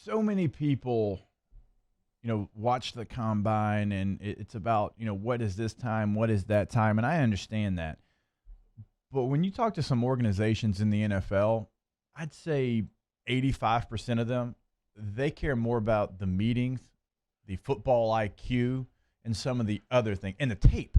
so many people, watch the combine and it's about, what is this time? What is that time? And I understand that. But when you talk to some organizations in the NFL, I'd say 85% of them, they care more about the meetings, the football IQ, and some of the other things, and the tape.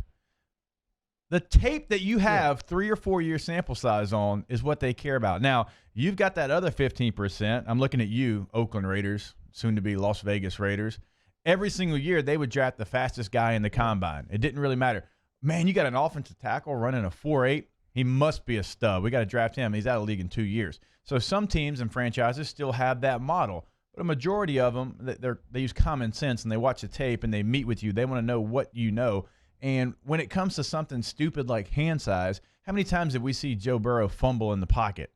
The tape that you have 3 or 4 year sample size on is what they care about. Now, you've got that other 15%. I'm looking at you, Oakland Raiders, soon to be Las Vegas Raiders. Every single year, they would draft the fastest guy in the combine. It didn't really matter. Man, you got an offensive tackle running a 4.8. He must be a stud. We got to draft him. He's out of the league in 2 years. So some teams and franchises still have that model. But a majority of them, they use common sense and they watch the tape and they meet with you. They want to know what you know. And when it comes to something stupid like hand size, how many times did we see Joe Burrow fumble in the pocket?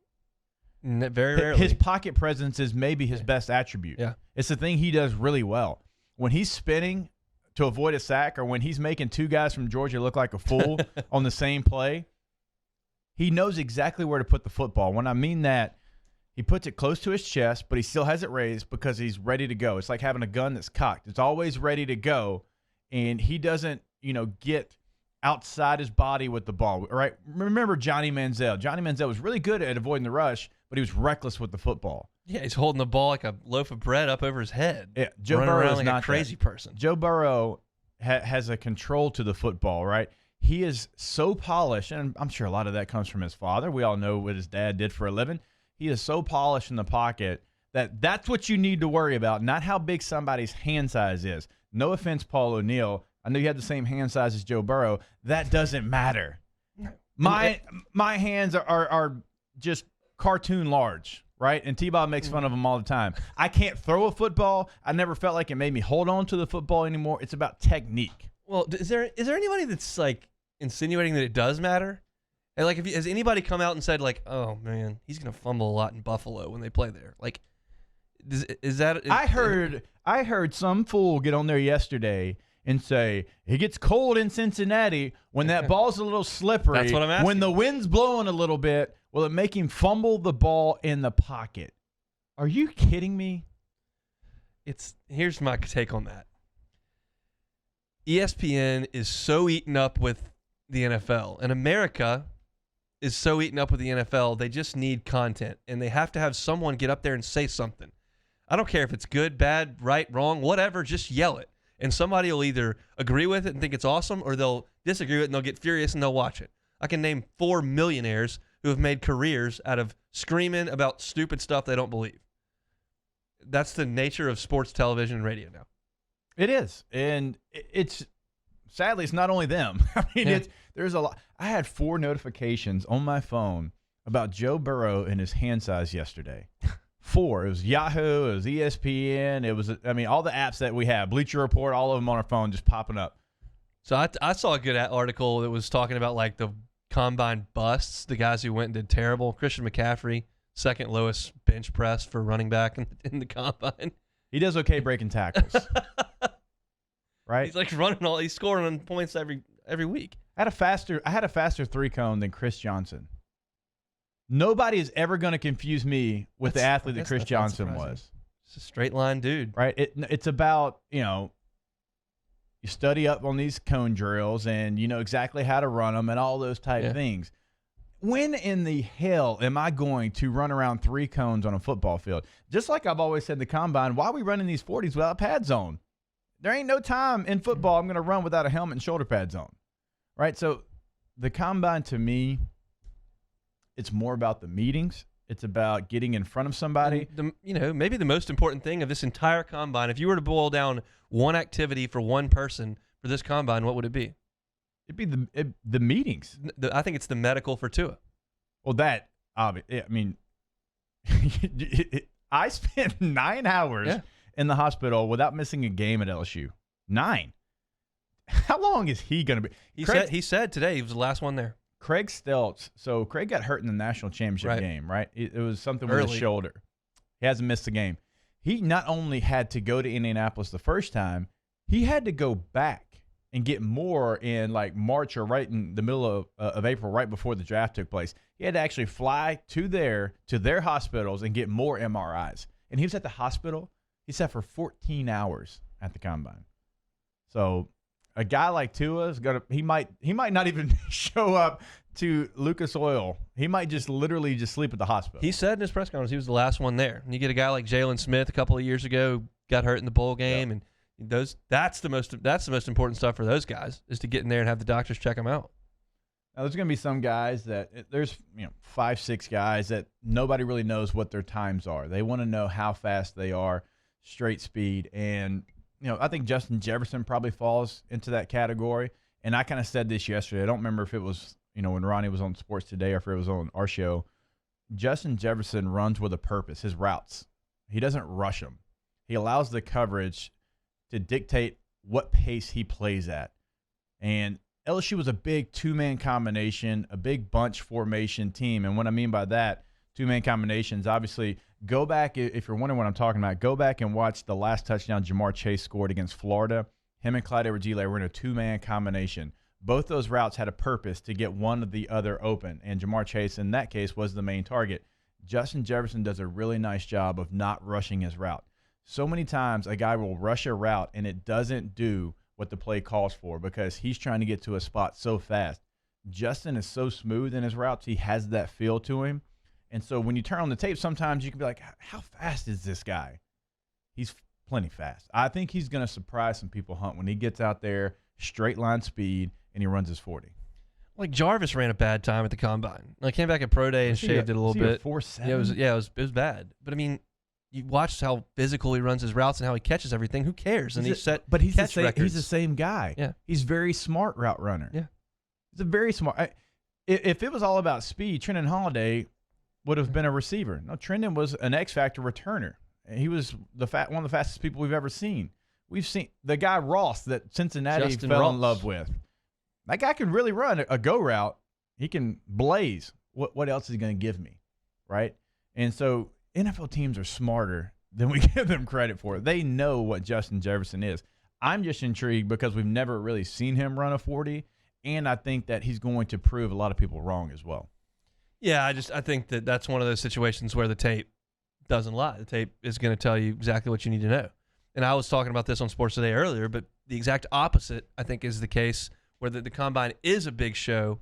Very rarely. His pocket presence is maybe his best attribute. Yeah. It's the thing he does really well. When he's spinning to avoid a sack or when he's making two guys from Georgia look like a fool on the same play, he knows exactly where to put the football. When I mean that, he puts it close to his chest, but he still has it raised because he's ready to go. It's like having a gun that's cocked. It's always ready to go, and he doesn't, get outside his body with the ball, right? Remember Johnny Manziel. Johnny Manziel was really good at avoiding the rush, but he was reckless with the football. Yeah, he's holding the ball like a loaf of bread up over his head. Yeah, Joe running Burrow around is like not a crazy that. person. Joe Burrow has a control to the football, right? He is so polished, and I'm sure a lot of that comes from his father. We all know what his dad did for a living. He is so polished in the pocket that's what you need to worry about, not how big somebody's hand size is. No offense, Paul O'Neill. I know you have the same hand size as Joe Burrow. That doesn't matter. My hands are just cartoon large, right? And T-Bob makes fun of them all the time. I can't throw a football. I never felt like it made me hold on to the football anymore. It's about technique. Well, is there anybody that's like insinuating that it does matter? And like, has anybody come out and said like, "Oh man, he's gonna fumble a lot in Buffalo when they play there"? Like, is that? I heard some fool get on there yesterday and say it gets cold in Cincinnati when that ball's a little slippery. That's what I'm asking. When the wind's blowing a little bit, will it make him fumble the ball in the pocket? Are you kidding me? Here's my take on that. ESPN is so eaten up with the NFL, and America is so eaten up with the NFL, they just need content, and they have to have someone get up there and say something. I don't care if it's good, bad, right, wrong, whatever, just yell it. And somebody will either agree with it and think it's awesome, or they'll disagree with it and they'll get furious and they'll watch it. I can name 4 millionaires who have made careers out of screaming about stupid stuff they don't believe. That's the nature of sports television and radio now. It is. And sadly, it's not only them. I mean, there's a lot. I had 4 notifications on my phone about Joe Burrow and his hand size yesterday. 4. It was Yahoo, it was ESPN, it was, all the apps that we have, Bleacher Report, all of them on our phone just popping up. So I saw a good article that was talking about like the combine busts, the guys who went and did terrible. Christian McCaffrey, second lowest bench press for running back in the combine. He does okay breaking tackles. Right? He's like he's scoring on points every week. I had a faster 3-cone than Chris Johnson. Nobody is ever going to confuse me with the athlete that Chris Johnson was. It's a straight line dude. Right? It's about, you study up on these cone drills and you know exactly how to run them and all those type things. When in the hell am I going to run around 3 cones on a football field? Just like I've always said in the combine, why are we running these 40s without pads on? There ain't no time in football I'm going to run without a helmet and shoulder pads on. Right? So the combine to me, it's more about the meetings. It's about getting in front of somebody. Maybe the most important thing of this entire combine, if you were to boil down one activity for one person for this combine, what would it be? It'd be the meetings. I think it's the medical for Tua. Well, I spent 9 hours in the hospital without missing a game at LSU. 9. How long is he going to be? He said today he was the last one there. Craig Stelz. So Craig got hurt in the national championship game, right? It was something with his shoulder. He hasn't missed a game. He not only had to go to Indianapolis the first time, he had to go back and get more in like March or right in the middle of April, right before the draft took place. He had to actually fly to their hospitals and get more MRIs. And he was at the hospital He sat for 14 hours at the combine. So a guy like Tua is he might not even show up to Lucas Oil. He might just literally just sleep at the hospital. He said in his press conference he was the last one there. And you get a guy like Jalen Smith a couple of years ago, got hurt in the bowl game, and that's the most important stuff for those guys is to get in there and have the doctors check them out. Now, there's going to be some guys there's 5, 6 guys that nobody really knows what their times are. They want to know how fast they are, straight speed, and I think Justin Jefferson probably falls into that category. And I kind of said this yesterday. I don't remember if it was when Ronnie was on Sports Today or if it was on our show. Justin Jefferson runs with a purpose. His routes, he doesn't rush them. He allows the coverage to dictate what pace he plays at. And LSU was a big two-man combination, a big bunch formation team. And what I mean by that, two-man combinations, obviously, go back, if you're wondering what I'm talking about, go back and watch the last touchdown Jamar Chase scored against Florida. Him and Clyde Edwards-Helaire were in a two-man combination. Both those routes had a purpose to get one or the other open, and Jamar Chase, in that case, was the main target. Justin Jefferson does a really nice job of not rushing his route. So many times a guy will rush a route, and it doesn't do what the play calls for because he's trying to get to a spot so fast. Justin is so smooth in his routes. He has that feel to him. And so when you turn on the tape, sometimes you can be like, how fast is this guy? He's plenty fast. I think he's going to surprise some people, Hunt, when he gets out there, straight line speed, and he runs his 40. Like Jarvis ran a bad time at the combine. I came back at Pro Day and shaved it a little bit. 4.7? Yeah, it was bad. But I mean, you watched how physical he runs his routes and how he catches everything. Who cares? And he's the same guy. Yeah, he's very smart route runner. Yeah, he's a very smart. If it was all about speed, Trendon Holiday would have been a receiver. No, Trendon was an X factor returner. He was one of the fastest people we've ever seen. We've seen the guy Ross that Cincinnati fell in love with. That guy can really run a go route. He can blaze. What else is he going to give me, right? And so NFL teams are smarter than we give them credit for. They know what Justin Jefferson is. I'm just intrigued because we've never really seen him run a 40, and I think that he's going to prove a lot of people wrong as well. Yeah, I think that's one of those situations where the tape doesn't lie. The tape is going to tell you exactly what you need to know. And I was talking about this on Sports Today earlier, but the exact opposite, I think, is the case where the combine is a big show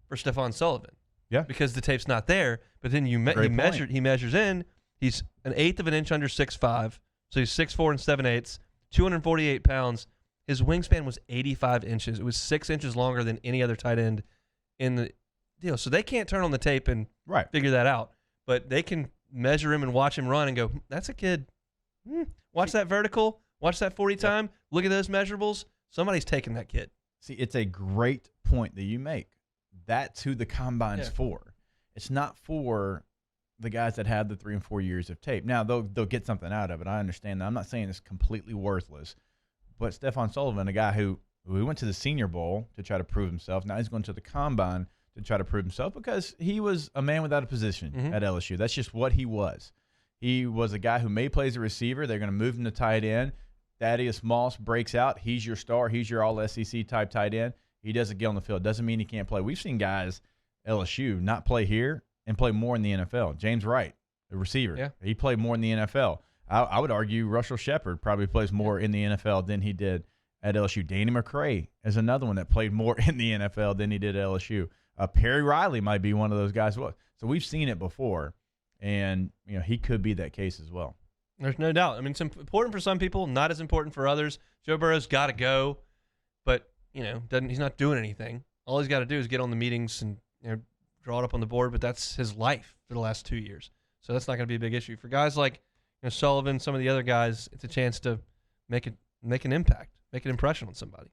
for Stephon Sullivan. Yeah. Because the tape's not there, but then he measures in. He's an eighth of an inch under 6'5", so he's 6'4" and 7/8, 248 pounds. His wingspan was 85 inches. It was 6 inches longer than any other tight end in the deal. So they can't turn on the tape and figure that out, but they can measure him and watch him run and go, that's a kid. Watch that vertical. Watch that 40 time. Look at those measurables. Somebody's taking that kid. See, it's a great point that you make. That's who the combine's for. It's not for the guys that have the 3 and 4 years of tape. Now, they'll get something out of it. I understand that. I'm not saying it's completely worthless. But Stephon Sullivan, a guy who went to the Senior Bowl to try to prove himself, now he's going to the combine to try to prove himself because he was a man without a position at LSU. That's just what he was. He was a guy who may play as a receiver. They're going to move him to tight end. Thaddeus Moss breaks out. He's your star. He's your all-SEC type tight end. He doesn't get on the field. Doesn't mean he can't play. We've seen guys, LSU, not play here and play more in the NFL. James Wright, the receiver, he played more in the NFL. I would argue Russell Shepard probably plays more in the NFL than he did at LSU. Danny McCray is another one that played more in the NFL than he did at LSU. Perry Riley might be one of those guys. So we've seen it before, and he could be that case as well. There's no doubt. I mean, it's important for some people, not as important for others. Joe Burrow's got to go, but he's not doing anything. All he's got to do is get on the meetings and draw it up on the board. But that's his life for the last 2 years, so that's not going to be a big issue for guys like Sullivan. Some of the other guys, it's a chance to make an impact, make an impression on somebody.